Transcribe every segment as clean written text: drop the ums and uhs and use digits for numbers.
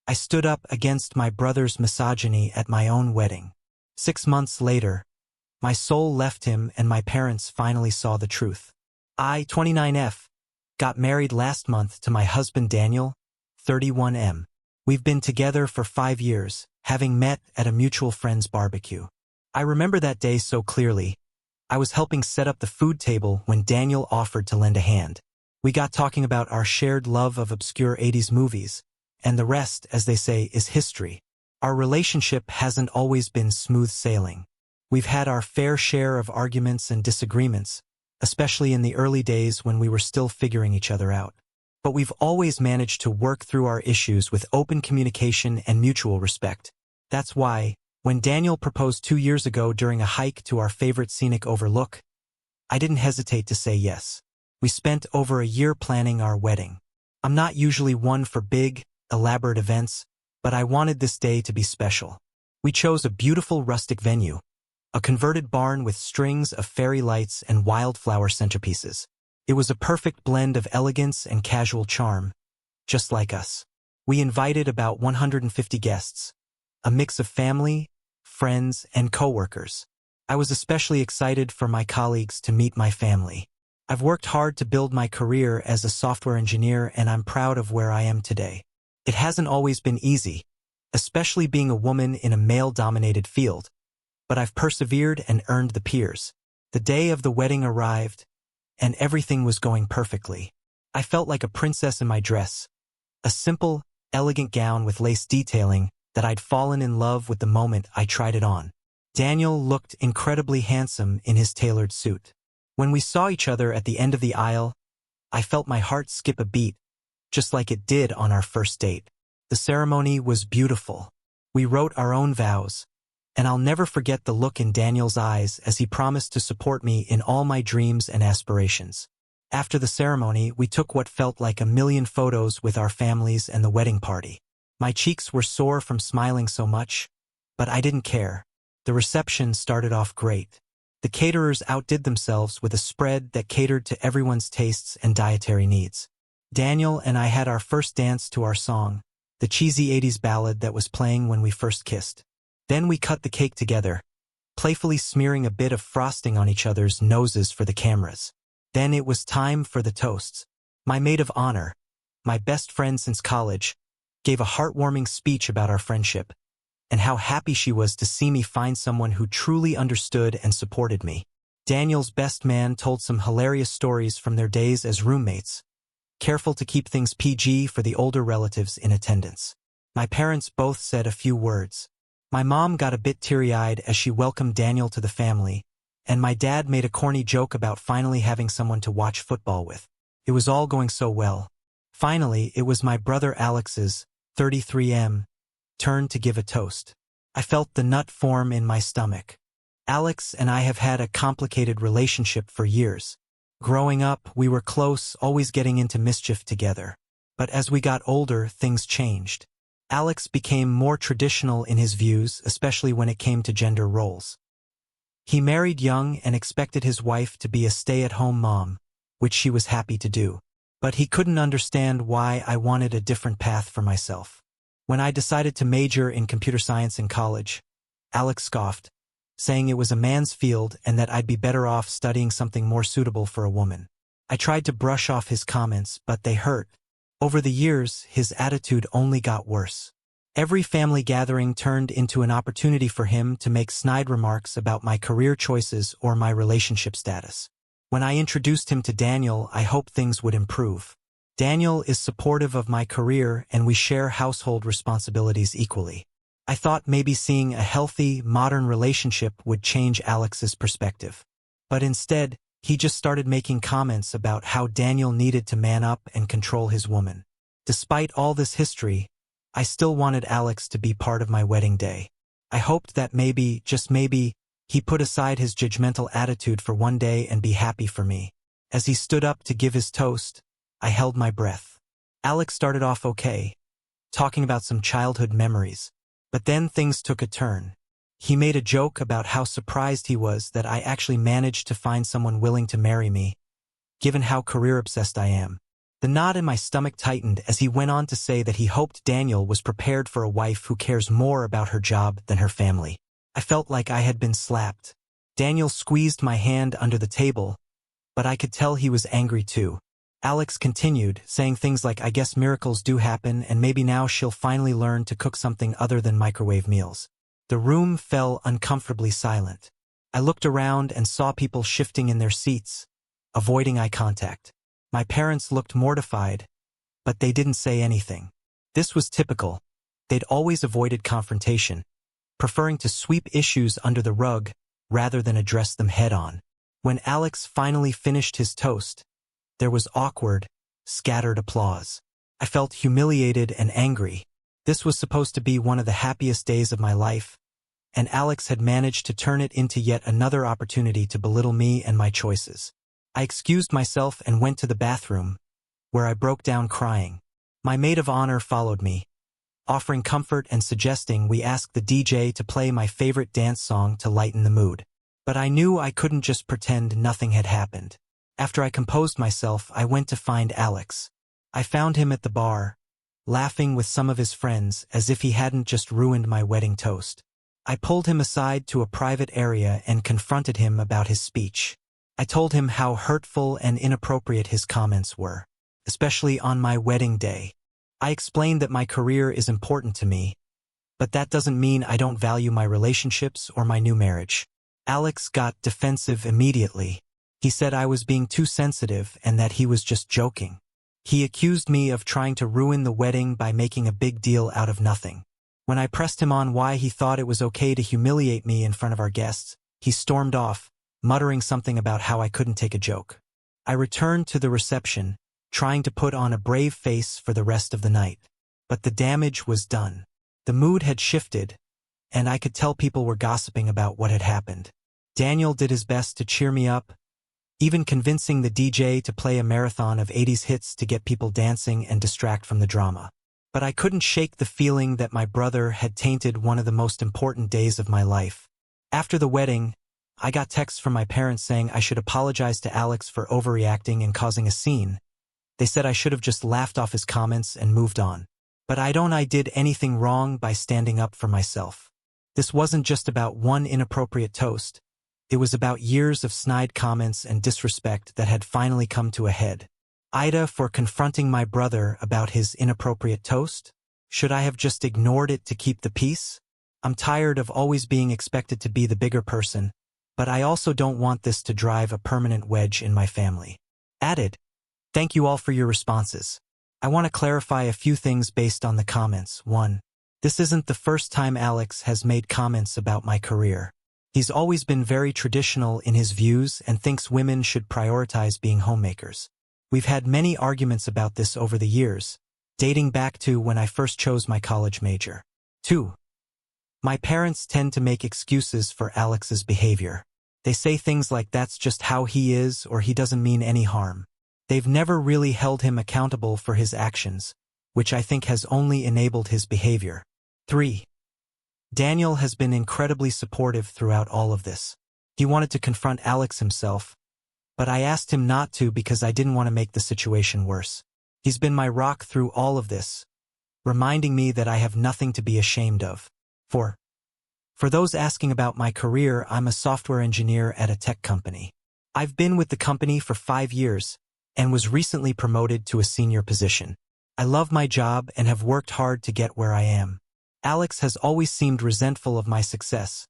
I stood up against my brother's misogyny at my own wedding. 6 months later, my soul left him and my parents finally saw the truth. I, 29F, got married last month to my husband Daniel, 31M. We've been together for 5 years, having met at a mutual friend's barbecue. I remember that day so clearly. I was helping set up the food table when Daniel offered to lend a hand. We got talking about our shared love of obscure 80s movies, and the rest, as they say, is history. Our relationship hasn't always been smooth sailing. We've had our fair share of arguments and disagreements, especially in the early days when we were still figuring each other out. But we've always managed to work through our issues with open communication and mutual respect. That's why, when Daniel proposed 2 years ago during a hike to our favorite scenic overlook, I didn't hesitate to say yes. We spent over a year planning our wedding. I'm not usually one for big, elaborate events, but I wanted this day to be special. We chose a beautiful rustic venue, a converted barn with strings of fairy lights and wildflower centerpieces. It was a perfect blend of elegance and casual charm, just like us. We invited about 150 guests, a mix of family, friends, and coworkers. I was especially excited for my colleagues to meet my family. I've worked hard to build my career as a software engineer, and I'm proud of where I am today. It hasn't always been easy, especially being a woman in a male-dominated field, but I've persevered and earned the peers. The day of the wedding arrived, and everything was going perfectly. I felt like a princess in my dress, a simple, elegant gown with lace detailing that I'd fallen in love with the moment I tried it on. Daniel looked incredibly handsome in his tailored suit. When we saw each other at the end of the aisle, I felt my heart skip a beat, just like it did on our first date. The ceremony was beautiful. We wrote our own vows, and I'll never forget the look in Daniel's eyes as he promised to support me in all my dreams and aspirations. After the ceremony, we took what felt like a million photos with our families and the wedding party. My cheeks were sore from smiling so much, but I didn't care. The reception started off great. The caterers outdid themselves with a spread that catered to everyone's tastes and dietary needs. Daniel and I had our first dance to our song, the cheesy 80s ballad that was playing when we first kissed. Then we cut the cake together, playfully smearing a bit of frosting on each other's noses for the cameras. Then it was time for the toasts. My maid of honor, my best friend since college, gave a heartwarming speech about our friendship, and how happy she was to see me find someone who truly understood and supported me. Daniel's best man told some hilarious stories from their days as roommates, careful to keep things PG for the older relatives in attendance. My parents both said a few words. My mom got a bit teary-eyed as she welcomed Daniel to the family, and my dad made a corny joke about finally having someone to watch football with. It was all going so well. Finally, it was my brother Alex's, 33M, turn to give a toast. I felt the nut form in my stomach. Alex and I have had a complicated relationship for years. Growing up, we were close, always getting into mischief together. But as we got older, things changed. Alex became more traditional in his views, especially when it came to gender roles. He married young and expected his wife to be a stay-at-home mom, which she was happy to do. But he couldn't understand why I wanted a different path for myself. When I decided to major in computer science in college, Alex scoffed, saying it was a man's field and that I'd be better off studying something more suitable for a woman. I tried to brush off his comments, but they hurt. Over the years, his attitude only got worse. Every family gathering turned into an opportunity for him to make snide remarks about my career choices or my relationship status. When I introduced him to Daniel, I hoped things would improve. Daniel is supportive of my career and we share household responsibilities equally. I thought maybe seeing a healthy, modern relationship would change Alex's perspective. But instead, he just started making comments about how Daniel needed to man up and control his woman. Despite all this history, I still wanted Alex to be part of my wedding day. I hoped that maybe, just maybe, he put aside his judgmental attitude for one day and be happy for me. As he stood up to give his toast, I held my breath. Alex started off okay, talking about some childhood memories. But then things took a turn. He made a joke about how surprised he was that I actually managed to find someone willing to marry me, given how career-obsessed I am. The knot in my stomach tightened as he went on to say that he hoped Daniel was prepared for a wife who cares more about her job than her family. I felt like I had been slapped. Daniel squeezed my hand under the table, but I could tell he was angry too. Alex continued, saying things like, "I guess miracles do happen, and maybe now she'll finally learn to cook something other than microwave meals." The room fell uncomfortably silent. I looked around and saw people shifting in their seats, avoiding eye contact. My parents looked mortified, but they didn't say anything. This was typical. They'd always avoided confrontation, preferring to sweep issues under the rug rather than address them head-on. When Alex finally finished his toast, there was awkward, scattered applause. I felt humiliated and angry. This was supposed to be one of the happiest days of my life, and Alex had managed to turn it into yet another opportunity to belittle me and my choices. I excused myself and went to the bathroom, where I broke down crying. My maid of honor followed me, offering comfort and suggesting we ask the DJ to play my favorite dance song to lighten the mood. But I knew I couldn't just pretend nothing had happened. After I composed myself, I went to find Alex. I found him at the bar, laughing with some of his friends as if he hadn't just ruined my wedding toast. I pulled him aside to a private area and confronted him about his speech. I told him how hurtful and inappropriate his comments were, especially on my wedding day. I explained that my career is important to me, but that doesn't mean I don't value my relationships or my new marriage. Alex got defensive immediately. He said I was being too sensitive and that he was just joking. He accused me of trying to ruin the wedding by making a big deal out of nothing. When I pressed him on why he thought it was okay to humiliate me in front of our guests, he stormed off, muttering something about how I couldn't take a joke. I returned to the reception, trying to put on a brave face for the rest of the night. But the damage was done. The mood had shifted, and I could tell people were gossiping about what had happened. Daniel did his best to cheer me up, even convincing the DJ to play a marathon of 80s hits to get people dancing and distract from the drama. But I couldn't shake the feeling that my brother had tainted one of the most important days of my life. After the wedding, I got texts from my parents saying I should apologize to Alex for overreacting and causing a scene. They said I should have just laughed off his comments and moved on. But I did anything wrong by standing up for myself. This wasn't just about one inappropriate toast. It was about years of snide comments and disrespect that had finally come to a head. Ida for confronting my brother about his inappropriate toast? Should I have just ignored it to keep the peace? I'm tired of always being expected to be the bigger person, but I also don't want this to drive a permanent wedge in my family. Added. Thank you all for your responses. I want to clarify a few things based on the comments. 1. This isn't the first time Alex has made comments about my career. He's always been very traditional in his views and thinks women should prioritize being homemakers. We've had many arguments about this over the years, dating back to when I first chose my college major. 2. My parents tend to make excuses for Alex's behavior. They say things like that's just how he is or he doesn't mean any harm. They've never really held him accountable for his actions, which I think has only enabled his behavior. 3. Daniel has been incredibly supportive throughout all of this. He wanted to confront Alex himself, but I asked him not to because I didn't want to make the situation worse. He's been my rock through all of this, reminding me that I have nothing to be ashamed of. 4. For those asking about my career, I'm a software engineer at a tech company. I've been with the company for 5 years and was recently promoted to a senior position. I love my job and have worked hard to get where I am. Alex has always seemed resentful of my success,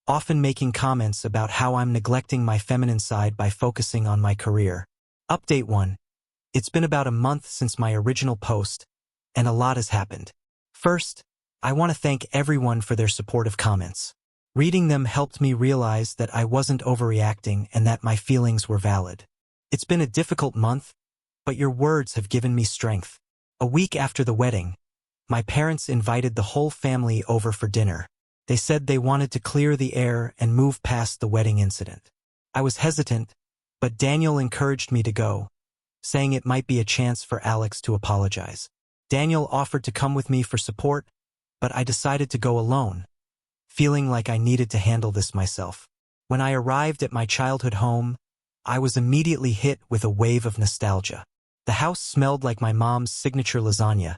often making comments about how I'm neglecting my feminine side by focusing on my career. Update 1. It's been about a month since my original post, and a lot has happened. First, I want to thank everyone for their supportive comments. Reading them helped me realize that I wasn't overreacting and that my feelings were valid. It's been a difficult month, but your words have given me strength. A week after the wedding, my parents invited the whole family over for dinner. They said they wanted to clear the air and move past the wedding incident. I was hesitant, but Daniel encouraged me to go, saying it might be a chance for Alex to apologize. Daniel offered to come with me for support, but I decided to go alone, feeling like I needed to handle this myself. When I arrived at my childhood home, I was immediately hit with a wave of nostalgia. The house smelled like my mom's signature lasagna,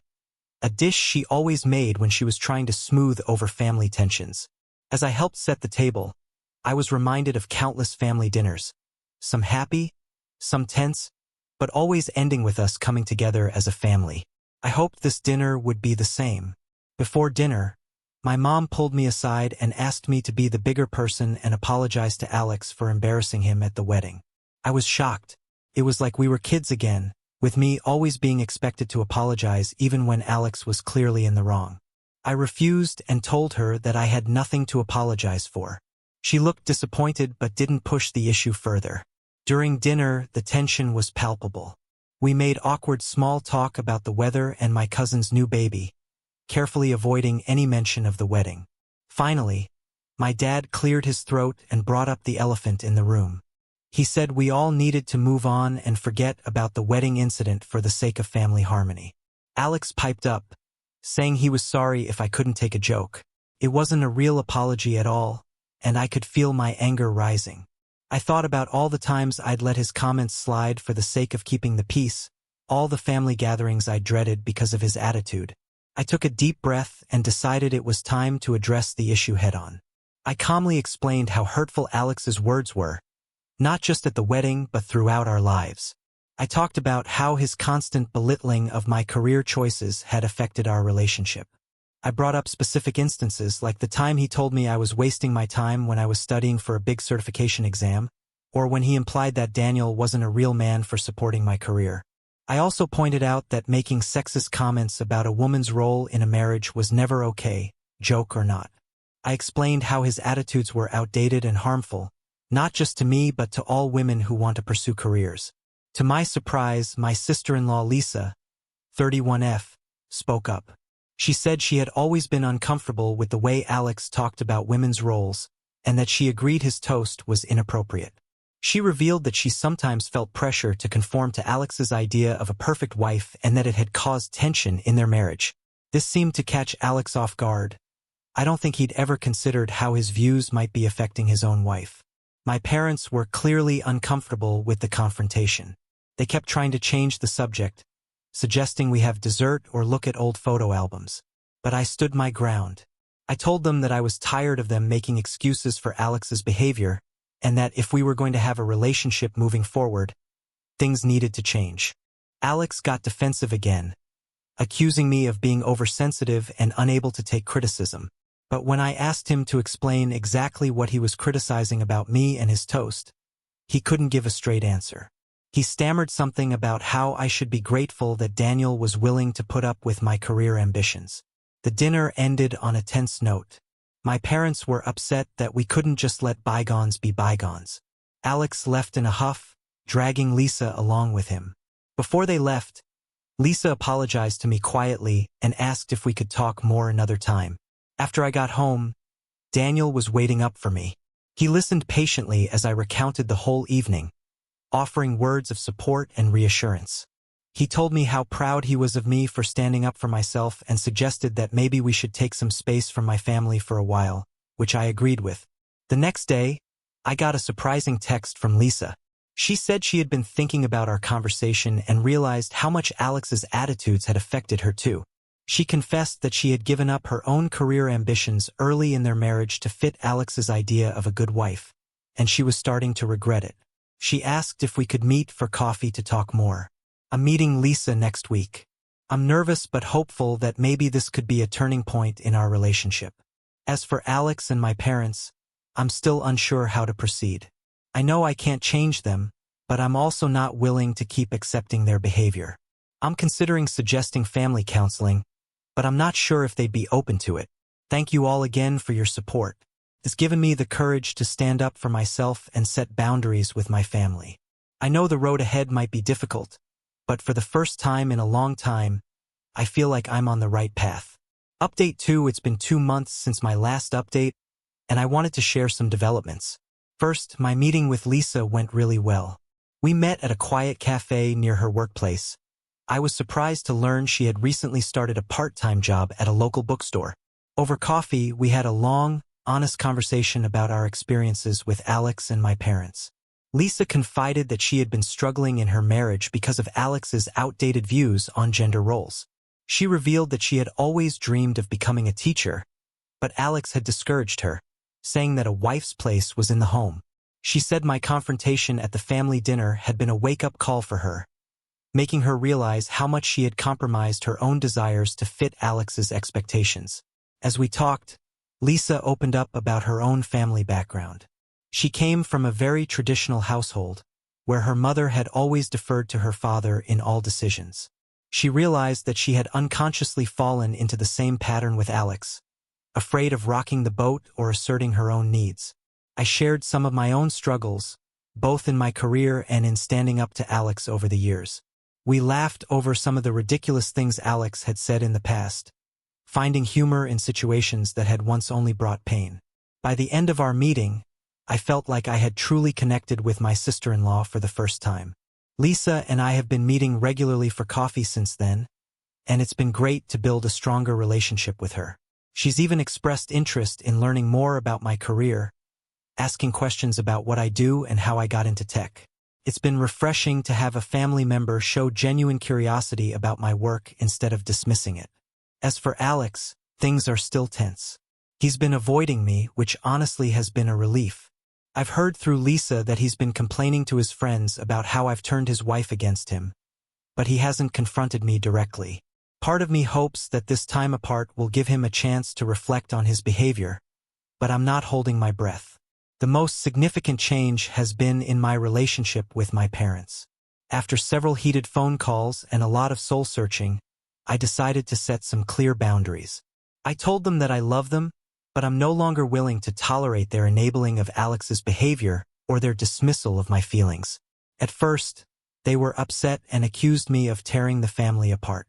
a dish she always made when she was trying to smooth over family tensions. As I helped set the table, I was reminded of countless family dinners, some happy, some tense, but always ending with us coming together as a family. I hoped this dinner would be the same. Before dinner, my mom pulled me aside and asked me to be the bigger person and apologize to Alex for embarrassing him at the wedding. I was shocked. It was like we were kids again, with me always being expected to apologize even when Alex was clearly in the wrong. I refused and told her that I had nothing to apologize for. She looked disappointed but didn't push the issue further. During dinner, the tension was palpable. We made awkward small talk about the weather and my cousin's new baby, carefully avoiding any mention of the wedding. Finally, my dad cleared his throat and brought up the elephant in the room. He said we all needed to move on and forget about the wedding incident for the sake of family harmony. Alex piped up, saying he was sorry if I couldn't take a joke. It wasn't a real apology at all, and I could feel my anger rising. I thought about all the times I'd let his comments slide for the sake of keeping the peace, all the family gatherings I dreaded because of his attitude. I took a deep breath and decided it was time to address the issue head-on. I calmly explained how hurtful Alex's words were, not just at the wedding but throughout our lives. I talked about how his constant belittling of my career choices had affected our relationship. I brought up specific instances like the time he told me I was wasting my time when I was studying for a big certification exam, or when he implied that Daniel wasn't a real man for supporting my career. I also pointed out that making sexist comments about a woman's role in a marriage was never okay, joke or not. I explained how his attitudes were outdated and harmful, not just to me but to all women who want to pursue careers. To my surprise, my sister-in-law Lisa, 31F, spoke up. She said she had always been uncomfortable with the way Alex talked about women's roles, and that she agreed his toast was inappropriate. She revealed that she sometimes felt pressure to conform to Alex's idea of a perfect wife and that it had caused tension in their marriage. This seemed to catch Alex off guard. I don't think he'd ever considered how his views might be affecting his own wife. My parents were clearly uncomfortable with the confrontation. They kept trying to change the subject, suggesting we have dessert or look at old photo albums. But I stood my ground. I told them that I was tired of them making excuses for Alex's behavior, and that if we were going to have a relationship moving forward, things needed to change. Alex got defensive again, accusing me of being oversensitive and unable to take criticism. But when I asked him to explain exactly what he was criticizing about me and his toast, he couldn't give a straight answer. He stammered something about how I should be grateful that Daniel was willing to put up with my career ambitions. The dinner ended on a tense note. My parents were upset that we couldn't just let bygones be bygones. Alex left in a huff, dragging Lisa along with him. Before they left, Lisa apologized to me quietly and asked if we could talk more another time. After I got home, Daniel was waiting up for me. He listened patiently as I recounted the whole evening, offering words of support and reassurance. He told me how proud he was of me for standing up for myself and suggested that maybe we should take some space from my family for a while, which I agreed with. The next day, I got a surprising text from Lisa. She said she had been thinking about our conversation and realized how much Alex's attitudes had affected her too. She confessed that she had given up her own career ambitions early in their marriage to fit Alex's idea of a good wife, and she was starting to regret it. She asked if we could meet for coffee to talk more. I'm meeting Lisa next week. I'm nervous but hopeful that maybe this could be a turning point in our relationship. As for Alex and my parents, I'm still unsure how to proceed. I know I can't change them, but I'm also not willing to keep accepting their behavior. I'm considering suggesting family counseling, but I'm not sure if they'd be open to it. Thank you all again for your support. It's given me the courage to stand up for myself and set boundaries with my family. I know the road ahead might be difficult, but for the first time in a long time, I feel like I'm on the right path. Update 2. It's been 2 months since my last update, and I wanted to share some developments. First, my meeting with Lisa went really well. We met at a quiet cafe near her workplace. I was surprised to learn she had recently started a part-time job at a local bookstore. Over coffee, we had a long, honest conversation about our experiences with Alex and my parents. Lisa confided that she had been struggling in her marriage because of Alex's outdated views on gender roles. She revealed that she had always dreamed of becoming a teacher, but Alex had discouraged her, saying that a wife's place was in the home. She said my confrontation at the family dinner had been a wake-up call for her, making her realize how much she had compromised her own desires to fit Alex's expectations. As we talked, Lisa opened up about her own family background. She came from a very traditional household, where her mother had always deferred to her father in all decisions. She realized that she had unconsciously fallen into the same pattern with Alex, afraid of rocking the boat or asserting her own needs. I shared some of my own struggles, both in my career and in standing up to Alex over the years. We laughed over some of the ridiculous things Alex had said in the past, finding humor in situations that had once only brought pain. By the end of our meeting, I felt like I had truly connected with my sister-in-law for the first time. Lisa and I have been meeting regularly for coffee since then, and it's been great to build a stronger relationship with her. She's even expressed interest in learning more about my career, asking questions about what I do and how I got into tech. It's been refreshing to have a family member show genuine curiosity about my work instead of dismissing it. As for Alex, things are still tense. He's been avoiding me, which honestly has been a relief. I've heard through Lisa that he's been complaining to his friends about how I've turned his wife against him, but he hasn't confronted me directly. Part of me hopes that this time apart will give him a chance to reflect on his behavior, but I'm not holding my breath. The most significant change has been in my relationship with my parents. After several heated phone calls and a lot of soul-searching, I decided to set some clear boundaries. I told them that I love them, but I'm no longer willing to tolerate their enabling of Alex's behavior or their dismissal of my feelings. At first, they were upset and accused me of tearing the family apart.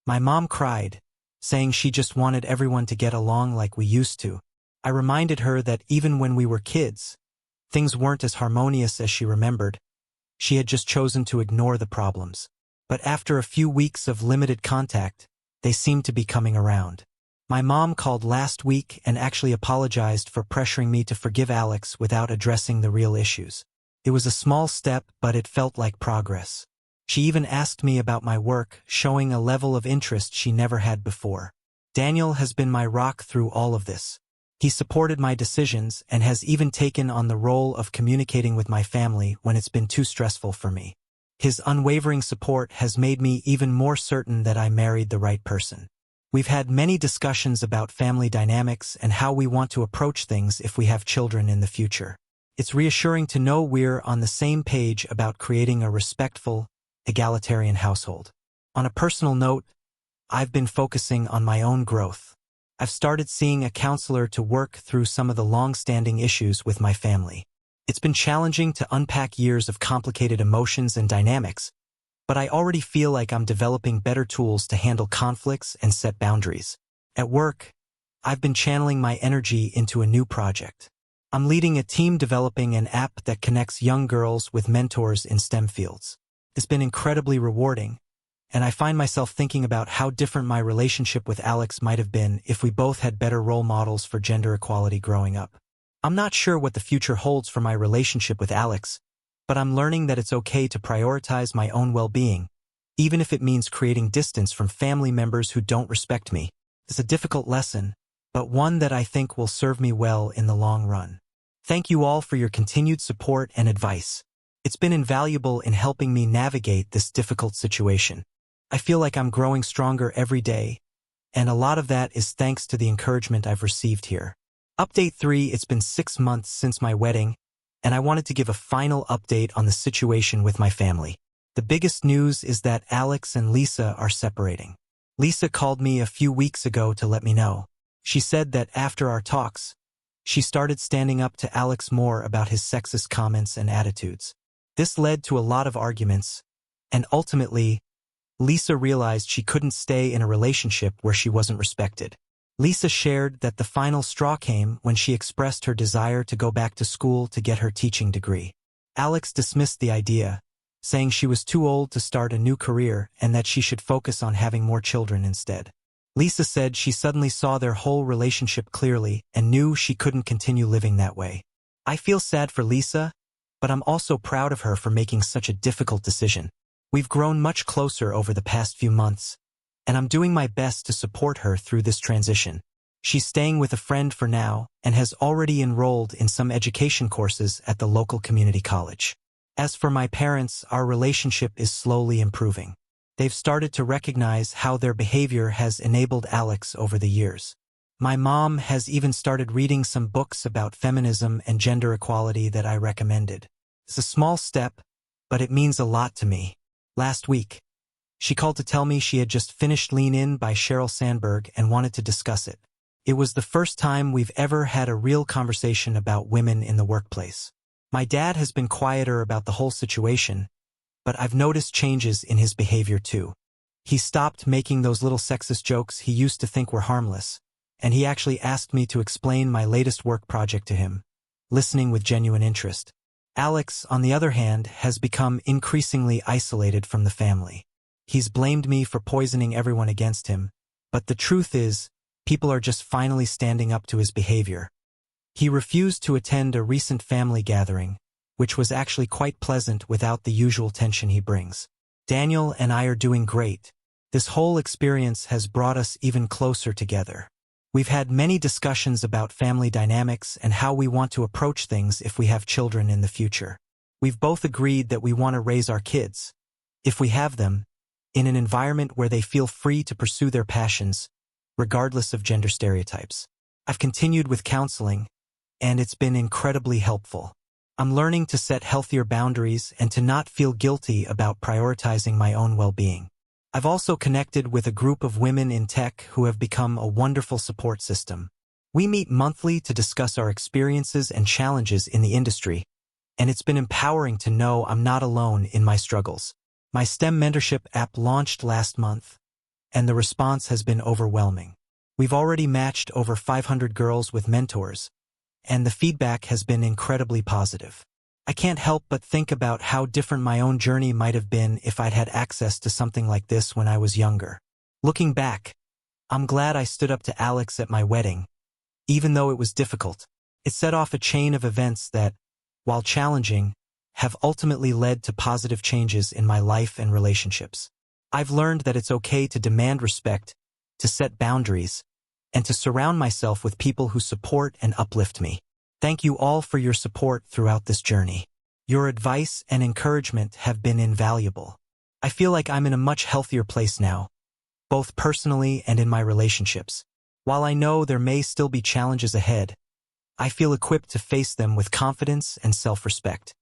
My mom cried, saying she just wanted everyone to get along like we used to. I reminded her that even when we were kids, things weren't as harmonious as she remembered. She had just chosen to ignore the problems. But after a few weeks of limited contact, they seemed to be coming around. My mom called last week and actually apologized for pressuring me to forgive Alex without addressing the real issues. It was a small step, but it felt like progress. She even asked me about my work, showing a level of interest she never had before. Daniel has been my rock through all of this. He supported my decisions and has even taken on the role of communicating with my family when it's been too stressful for me. His unwavering support has made me even more certain that I married the right person. We've had many discussions about family dynamics and how we want to approach things if we have children in the future. It's reassuring to know we're on the same page about creating a respectful, egalitarian household. On a personal note, I've been focusing on my own growth. I've started seeing a counselor to work through some of the long-standing issues with my family. It's been challenging to unpack years of complicated emotions and dynamics, but I already feel like I'm developing better tools to handle conflicts and set boundaries. At work, I've been channeling my energy into a new project. I'm leading a team developing an app that connects young girls with mentors in STEM fields. It's been incredibly rewarding, and I find myself thinking about how different my relationship with Alex might have been if we both had better role models for gender equality growing up. I'm not sure what the future holds for my relationship with Alex, but I'm learning that it's okay to prioritize my own well-being, even if it means creating distance from family members who don't respect me. It's a difficult lesson, but one that I think will serve me well in the long run. Thank you all for your continued support and advice. It's been invaluable in helping me navigate this difficult situation. I feel like I'm growing stronger every day, and a lot of that is thanks to the encouragement I've received here. Update 3: It's been 6 months since my wedding, and I wanted to give a final update on the situation with my family. The biggest news is that Alex and Lisa are separating. Lisa called me a few weeks ago to let me know. She said that after our talks, she started standing up to Alex more about his sexist comments and attitudes. This led to a lot of arguments, and ultimately, Lisa realized she couldn't stay in a relationship where she wasn't respected. Lisa shared that the final straw came when she expressed her desire to go back to school to get her teaching degree. Alex dismissed the idea, saying she was too old to start a new career and that she should focus on having more children instead. Lisa said she suddenly saw their whole relationship clearly and knew she couldn't continue living that way. I feel sad for Lisa, but I'm also proud of her for making such a difficult decision. We've grown much closer over the past few months, and I'm doing my best to support her through this transition. She's staying with a friend for now and has already enrolled in some education courses at the local community college. As for my parents, our relationship is slowly improving. They've started to recognize how their behavior has enabled Alex over the years. My mom has even started reading some books about feminism and gender equality that I recommended. It's a small step, but it means a lot to me. Last week, she called to tell me she had just finished Lean In by Sheryl Sandberg and wanted to discuss it. It was the first time we've ever had a real conversation about women in the workplace. My dad has been quieter about the whole situation, but I've noticed changes in his behavior too. He stopped making those little sexist jokes he used to think were harmless, and he actually asked me to explain my latest work project to him, listening with genuine interest. Alex, on the other hand, has become increasingly isolated from the family. He's blamed me for poisoning everyone against him, but the truth is, people are just finally standing up to his behavior. He refused to attend a recent family gathering, which was actually quite pleasant without the usual tension he brings. Daniel and I are doing great. This whole experience has brought us even closer together. We've had many discussions about family dynamics and how we want to approach things if we have children in the future. We've both agreed that we want to raise our kids, if we have them, in an environment where they feel free to pursue their passions, regardless of gender stereotypes. I've continued with counseling, and it's been incredibly helpful. I'm learning to set healthier boundaries and to not feel guilty about prioritizing my own well-being. I've also connected with a group of women in tech who have become a wonderful support system. We meet monthly to discuss our experiences and challenges in the industry, and it's been empowering to know I'm not alone in my struggles. My STEM mentorship app launched last month, and the response has been overwhelming. We've already matched over 500 girls with mentors, and the feedback has been incredibly positive. I can't help but think about how different my own journey might have been if I'd had access to something like this when I was younger. Looking back, I'm glad I stood up to Alex at my wedding, even though it was difficult. It set off a chain of events that, while challenging, have ultimately led to positive changes in my life and relationships. I've learned that it's okay to demand respect, to set boundaries, and to surround myself with people who support and uplift me. Thank you all for your support throughout this journey. Your advice and encouragement have been invaluable. I feel like I'm in a much healthier place now, both personally and in my relationships. While I know there may still be challenges ahead, I feel equipped to face them with confidence and self-respect.